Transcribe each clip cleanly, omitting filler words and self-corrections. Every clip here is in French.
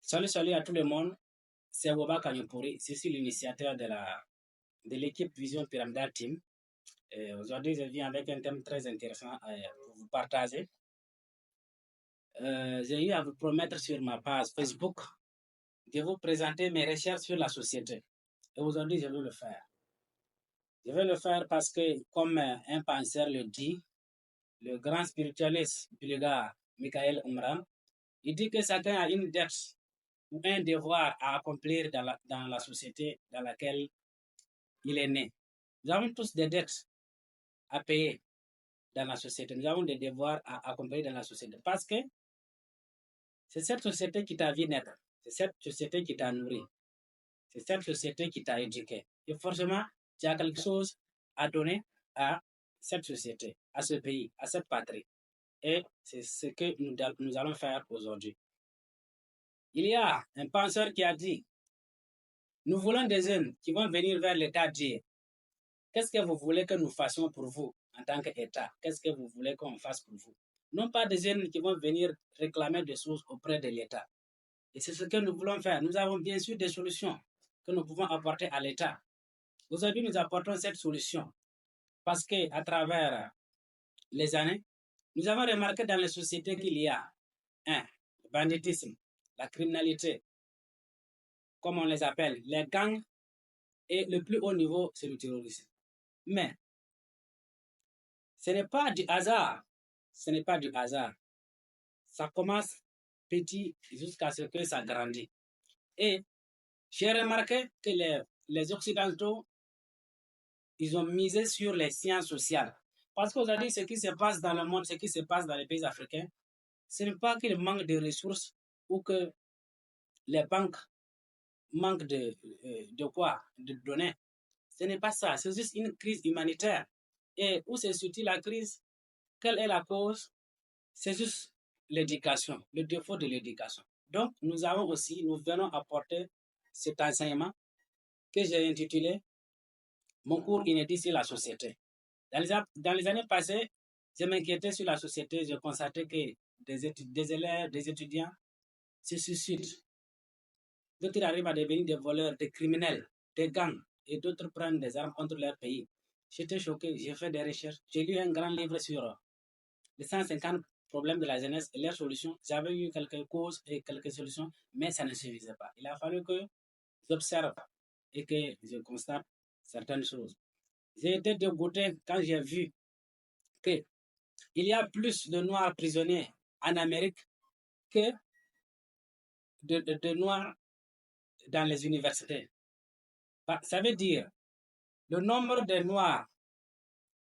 Salut à tout le monde, c'est Woba Kanyopuri, je suis l'initiateur de l'équipe Vision Pyramidal Team. Aujourd'hui, je viens avec un thème très intéressant pour vous partager. J'ai eu à vous promettre sur ma page Facebook de vous présenter mes recherches sur la société. Et aujourd'hui, je vais le faire. Je vais le faire parce que, comme un penseur le dit, le grand spiritualiste bulgare Michael Umram, il dit que chacun a une dette ou un devoir à accomplir dans la société dans laquelle il est né. Nous avons tous des dettes à payer dans la société. Nous avons des devoirs à accomplir dans la société. Parce que c'est cette société qui t'a vu naître. C'est cette société qui t'a nourri. C'est cette société qui t'a éduqué. Et forcément, tu as quelque chose à donner à cette société, à ce pays, à cette patrie. Et c'est ce que nous allons faire aujourd'hui. Il y a un penseur qui a dit, nous voulons des jeunes qui vont venir vers l'État dire, qu'est-ce que vous voulez que nous fassions pour vous en tant qu'État? Qu'est-ce que vous voulez qu'on fasse pour vous? Non pas des jeunes qui vont venir réclamer des choses auprès de l'État. Et c'est ce que nous voulons faire. Nous avons bien sûr des solutions que nous pouvons apporter à l'État. Aujourd'hui, nous apportons cette solution parce qu'à travers les années, nous avons remarqué dans les sociétés qu'il y a le banditisme, la criminalité, comme on les appelle, les gangs, et le plus haut niveau, c'est le terrorisme. Mais ce n'est pas du hasard. Ce n'est pas du hasard. Ça commence petit jusqu'à ce que ça grandit. Et j'ai remarqué que les Occidentaux, ils ont misé sur les sciences sociales. Parce qu'aujourd'hui, ce qui se passe dans le monde, ce qui se passe dans les pays africains, ce n'est pas qu'il manque de ressources ou que les banques manquent de quoi? De données. Ce n'est pas ça. C'est juste une crise humanitaire. Et où se situe la crise? Quelle est la cause? C'est juste l'éducation, le défaut de l'éducation. Donc, nous venons apporter cet enseignement que j'ai intitulé Mon cours inédit sur la société. Dans les années passées, je m'inquiétais sur la société, je constatais que des élèves, des étudiants se suicident. D'autres arrivent à devenir des voleurs, des criminels, des gangs, et d'autres prennent des armes contre leur pays. J'étais choqué, j'ai fait des recherches, j'ai lu un grand livre sur les 150 problèmes de la jeunesse et leurs solutions. J'avais eu quelques causes et quelques solutions, mais ça ne suffisait pas. Il a fallu que j'observe et que je constate certaines choses. J'ai été dégoûté quand j'ai vu qu'il y a plus de Noirs prisonniers en Amérique que de Noirs dans les universités. Ça veut dire le nombre de Noirs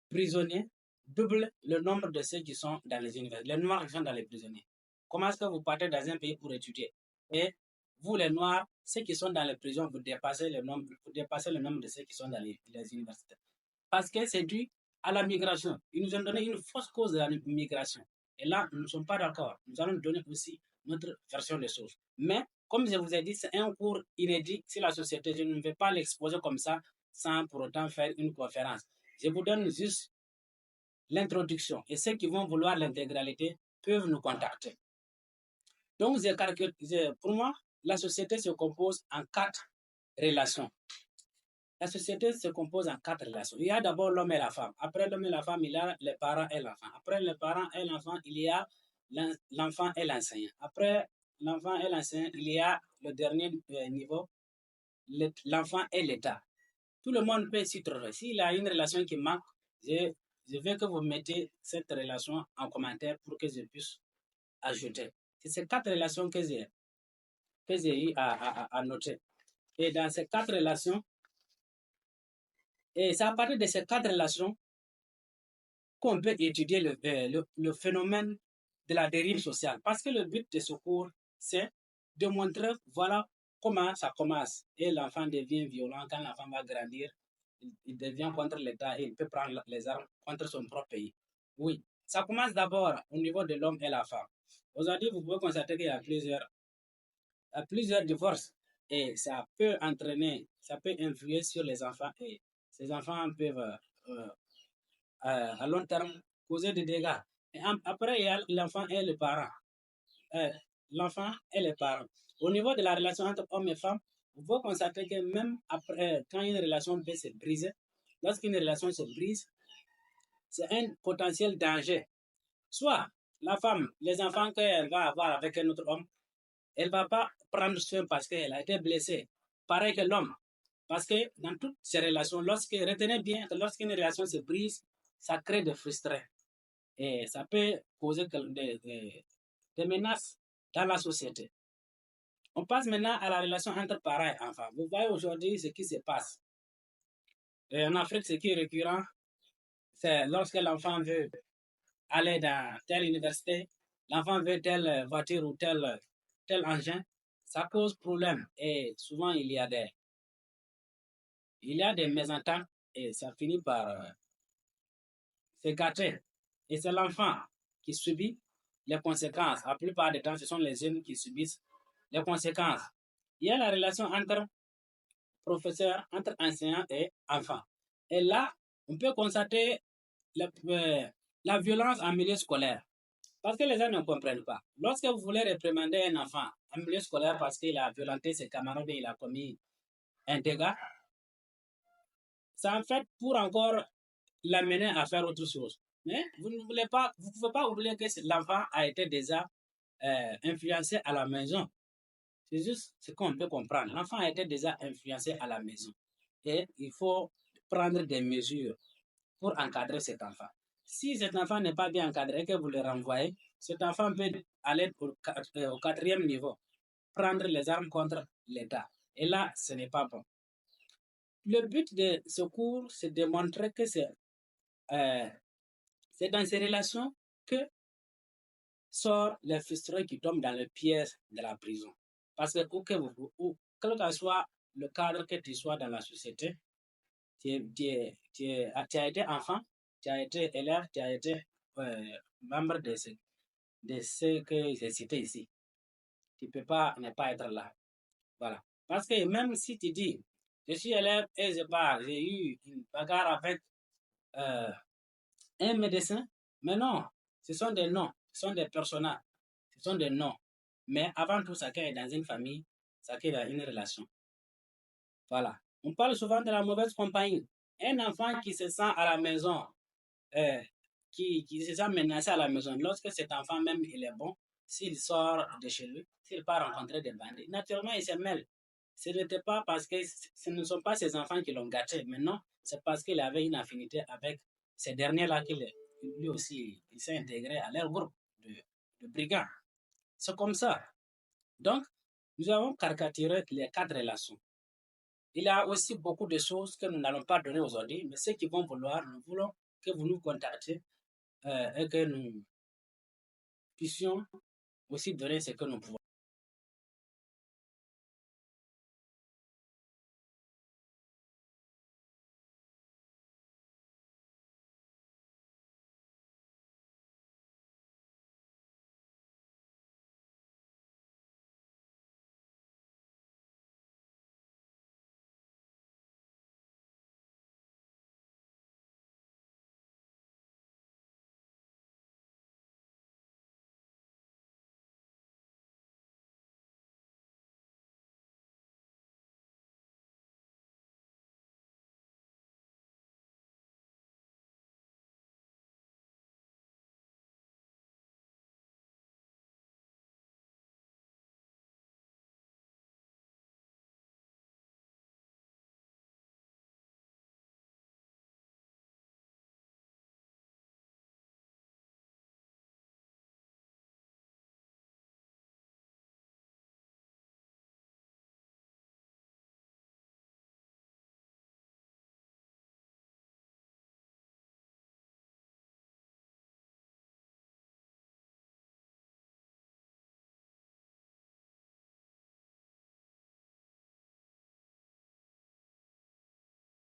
prisonniers double le nombre de ceux qui sont dans les universités. Les Noirs qui sont dans les prisonniers. Comment est-ce que vous partez dans un pays pour étudier? Et vous, les Noirs, ceux qui sont dans les prisons, vous dépassez le nombre de ceux qui sont dans les universités. Parce que c'est dû à la migration. Ils nous ont donné une fausse cause de la migration. Et là, nous ne sommes pas d'accord. Nous allons donner aussi notre version des choses. Mais, comme je vous ai dit, c'est un cours inédit sur la société. Je ne vais pas l'exposer comme ça sans pour autant faire une conférence. Je vous donne juste l'introduction. Et ceux qui vont vouloir l'intégralité peuvent nous contacter. Donc, pour moi, la société se compose en 4 relations. La société se compose en 4 relations. Il y a d'abord l'homme et la femme. Après l'homme et la femme, il y a les parents et l'enfant. Après les parents et l'enfant, il y a l'enfant et l'enseignant. Après l'enfant et l'enseignant, il y a le dernier niveau, l'enfant et l'État. Tout le monde peut s'y trouver. S'il y a une relation qui manque, je veux que vous mettez cette relation en commentaire pour que je puisse ajouter. C'est ces 4 relations que j'ai eu à noter. Et dans ces 4 relations, et c'est à partir de ces 4 relations qu'on peut étudier le phénomène de la dérive sociale. Parce que le but de ce cours, c'est de montrer, voilà comment ça commence. Et l'enfant devient violent quand l'enfant va grandir. Il devient contre l'État et il peut prendre les armes contre son propre pays. Oui, ça commence d'abord au niveau de l'homme et la femme. Aujourd'hui, vous pouvez constater qu'il y a plusieurs divorces et ça peut entraîner, ça peut influer sur les enfants et ces enfants peuvent à long terme causer des dégâts. Et après, il y a l'enfant et le parent. l'enfant et les parents. Au niveau de la relation entre hommes et femmes, vous pouvez constater que même après, quand une relation peut se briser, lorsqu'une relation se brise, c'est un potentiel danger. Soit la femme, les enfants qu'elle va avoir avec un autre homme, elle ne va pas prendre soin parce qu'elle a été blessée. Pareil que l'homme. Parce que dans toutes ces relations, retenez bien que lorsqu'une relation se brise, ça crée des frustrés. Et ça peut causer des menaces dans la société. On passe maintenant à la relation entre parents et enfants. Vous voyez aujourd'hui ce qui se passe. Et en Afrique, ce qui est récurrent, c'est lorsque l'enfant veut aller dans telle université, l'enfant veut telle voiture ou tel engin, ça cause problème. Et souvent, il y a des mésententes et ça finit par se gâter. Et c'est l'enfant qui subit les conséquences. La plupart du temps, ce sont les jeunes qui subissent les conséquences. Il y a la relation entre professeurs, entre enseignants et enfants. Et là, on peut constater la violence en milieu scolaire. Parce que les gens ne comprennent pas. Lorsque vous voulez réprimander un enfant en milieu scolaire parce qu'il a violenté ses camarades et il a commis un dégât, c'est en fait pour encore l'amener à faire autre chose. Mais vous ne pouvez pas oublier que l'enfant a été déjà influencé à la maison. C'est juste ce qu'on peut comprendre. L'enfant a été déjà influencé à la maison. Et il faut prendre des mesures pour encadrer cet enfant. Si cet enfant n'est pas bien encadré et que vous le renvoyez, cet enfant peut aller au quatrième niveau, prendre les armes contre l'État. Et là, ce n'est pas bon. Le but de ce cours, c'est de montrer que c'est dans ces relations que sortent les frustrés qui tombent dans le piège de la prison. Parce que quel que soit le cadre que tu sois dans la société, tu as été enfant, tu as été élève, tu as été membre de ce que j'ai cité ici. Tu ne peux pas ne pas être là. Voilà. Parce que même si tu dis, je suis élève et j'ai eu une bagarre avec un médecin, mais non, ce sont des noms, ce sont des personnages, ce sont des noms. Mais avant tout, chacun est dans une famille, chacun est dans une relation. Voilà. On parle souvent de la mauvaise compagnie. Un enfant qui se sent à la maison, qui se sent menacé à la maison, lorsque cet enfant même il est bon, s'il sort de chez lui, s'il part rencontrer des bandits, naturellement il se mêle. Ce n'était pas parce que ce ne sont pas ses enfants qui l'ont gâté, mais non, c'est parce qu'il avait une affinité avec ces derniers-là qu'il lui aussi il s'est intégré à leur groupe de brigands. C'est comme ça. Donc, nous avons caricaturé les 4 relations. Il y a aussi beaucoup de choses que nous n'allons pas donner aujourd'hui, mais ceux qui vont vouloir, nous voulons que vous nous contactez et que nous puissions aussi donner ce que nous pouvons.